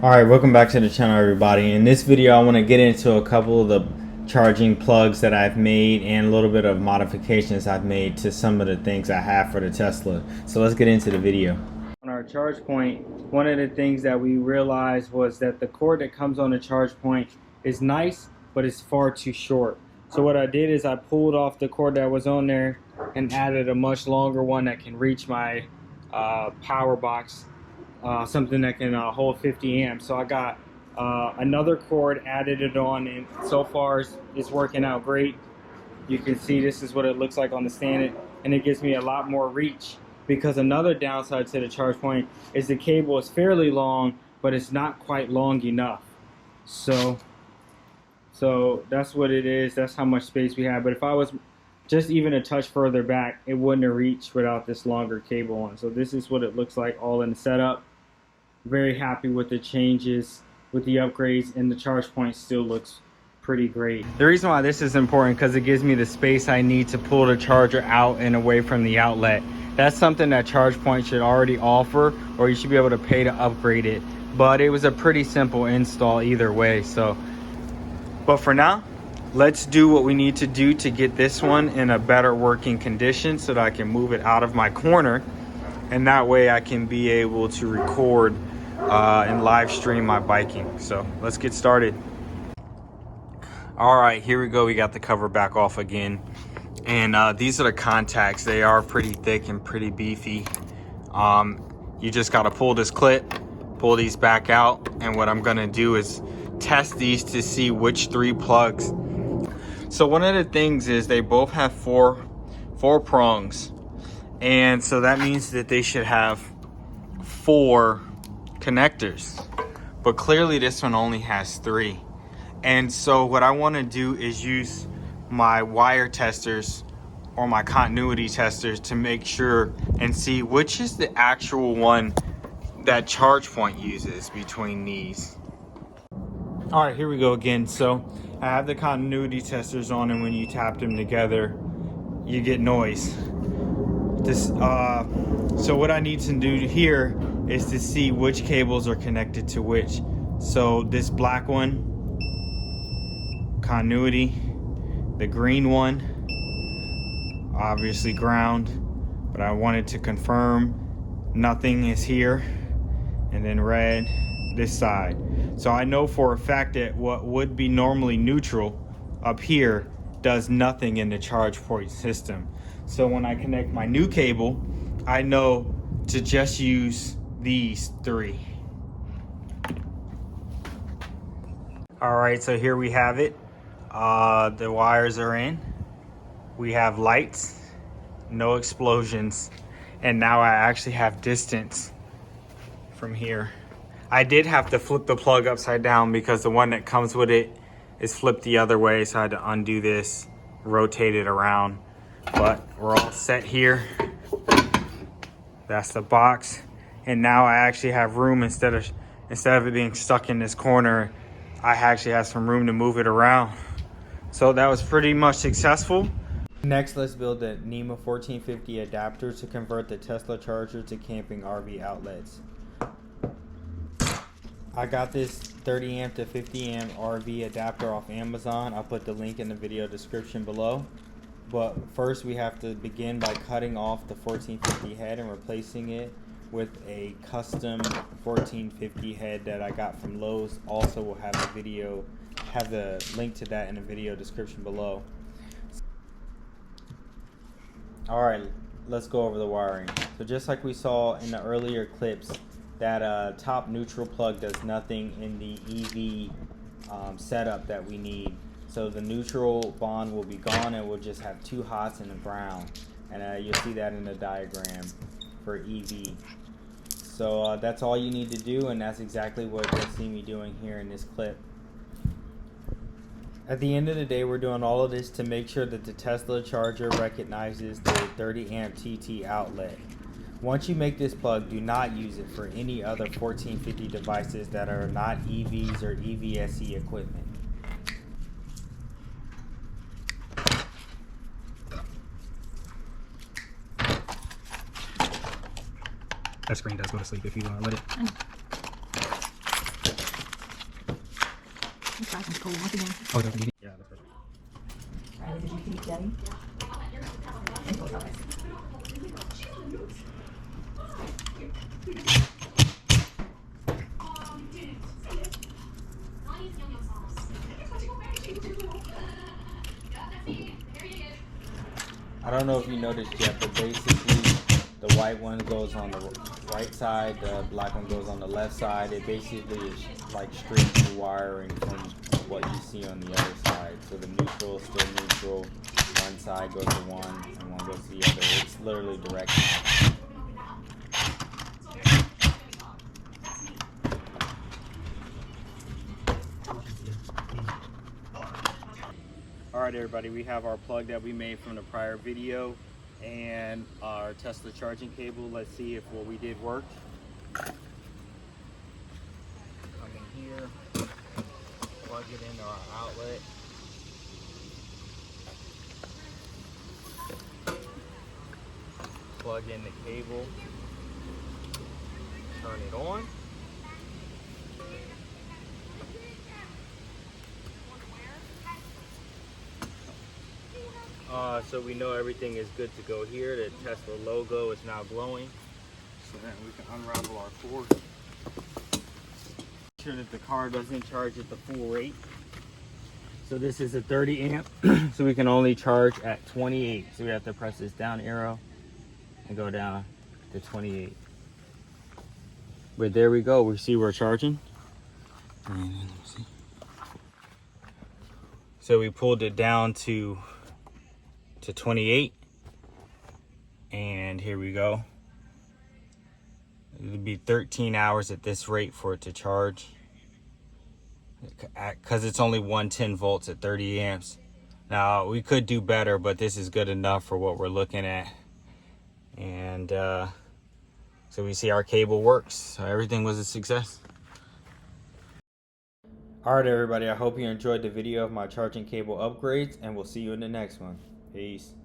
Alright, welcome back to the channel, everybody. In this video I want to get into a couple of the charging plugs that I've made and a little bit of modifications I've made to some of the things I have for the Tesla. So let's get into the video. On our charge point, one of the things that we realized was that the cord that comes on the charge point is nice, but it's far too short. So what I did is I pulled off the cord that was on there and added a much longer one that can reach my power box. Something that can hold 50 amps. So I got another cord, added it on, and so far it's working out great. You can see this is what it looks like on the stand, and it gives me a lot more reach, because another downside to the charge point is the cable is fairly long, but it's not quite long enough. So that's what it is. That's how much space we have. But if I was just even a touch further back, it wouldn't have reached without this longer cable on. So this is what it looks like all in the setup. Very happy with the changes, with the upgrades, and the charge point still looks pretty great. The reason why this is important because it gives me the space I need to pull the charger out and away from the outlet. That's something that ChargePoint should already offer, or you should be able to pay to upgrade it. But it was a pretty simple install either way. But for now, let's do what we need to do to get this one in a better working condition so that I can move it out of my corner, and that way I can be able to record and live stream my biking. So let's get started. All right, here we go. We got the cover back off again, and these are the contacts. They are pretty thick and pretty beefy. You just got to pull this clip, pull these back out, and what I'm gonna do is test these to see which 3 plugs. So one of the things is they both have four prongs, and so that means that they should have 4 connectors, but clearly this one only has 3. And so what I want to do is use my wire testers or my continuity testers to make sure and see which is the actual one that ChargePoint uses between these. All right, here we go again. So I have the continuity testers on, and when you tap them together you get noise. So what I need to do here is to see which cables are connected to which. So this black one, continuity, the green one, obviously ground, but I wanted to confirm nothing is here, and then red, this side. So I know for a fact that what would be normally neutral up here does nothing in the ChargePoint system. So when I connect my new cable, I know to just use these 3. All right, so here we have it. The wires are in. We have lights, no explosions, and now I actually have distance from here. I did have to flip the plug upside down because the one that comes with it is flipped the other way, so I had to undo this, rotate it around. But we're all set here. That's the box, and now I actually have room. Instead of it being stuck in this corner, I actually have some room to move it around. So that was pretty much successful. Next, let's build the Nema 1450 adapter to convert the Tesla charger to camping RV outlets. I got this 30 amp to 50 amp RV adapter off Amazon. I'll put the link in the video description below. But first we have to begin by cutting off the 1450 head and replacing it with a custom 1450 head that I got from Lowe's. Also will have the link to that in the video description below. Alright, let's go over the wiring. So just like we saw in the earlier clips, that top neutral plug does nothing in the EV setup that we need. So the neutral bond will be gone, and we'll just have 2 hots and a ground, and you'll see that in the diagram for EV. So that's all you need to do, and that's exactly what you'll see me doing here in this clip. At the end of the day, we're doing all of this to make sure that the Tesla charger recognizes the 30 amp TT outlet. Once you make this plug, do not use it for any other 1450 devices that are not EVs or EVSE equipment. That screen does go to sleep if you let it. nice and cool looking. Oh, yeah, that's perfect. Alright, this is Utilitech. I don't know if you noticed yet, but basically the white one goes on the right side, the black one goes on the left side. It basically is like straight through wiring from what you see on the other side. So the neutral is still neutral. One side goes to one and one goes to the other. It's literally direct. Alright everybody, we have our plug that we made from the prior video and our Tesla charging cable. Let's see if what we did worked. Come in here, plug it into our outlet. Plug in the cable, turn it on. So we know everything is good to go here. The Tesla logo is now glowing. So then we can unravel our cord. Make sure that the car doesn't charge at the full rate. So this is a 30 amp, so we can only charge at 28. So we have to press this down arrow and go down to 28. But there we go. We see we're charging. And let me see. So we pulled it down to 28, and here we go. It would be 13 hours at this rate for it to charge, because it's only 110 volts at 30 amps. Now we could do better, but this is good enough for what we're looking at. And so we see our cable works, so everything was a success. Alright everybody, I hope you enjoyed the video of my charging cable upgrades, and we'll see you in the next one. Peace.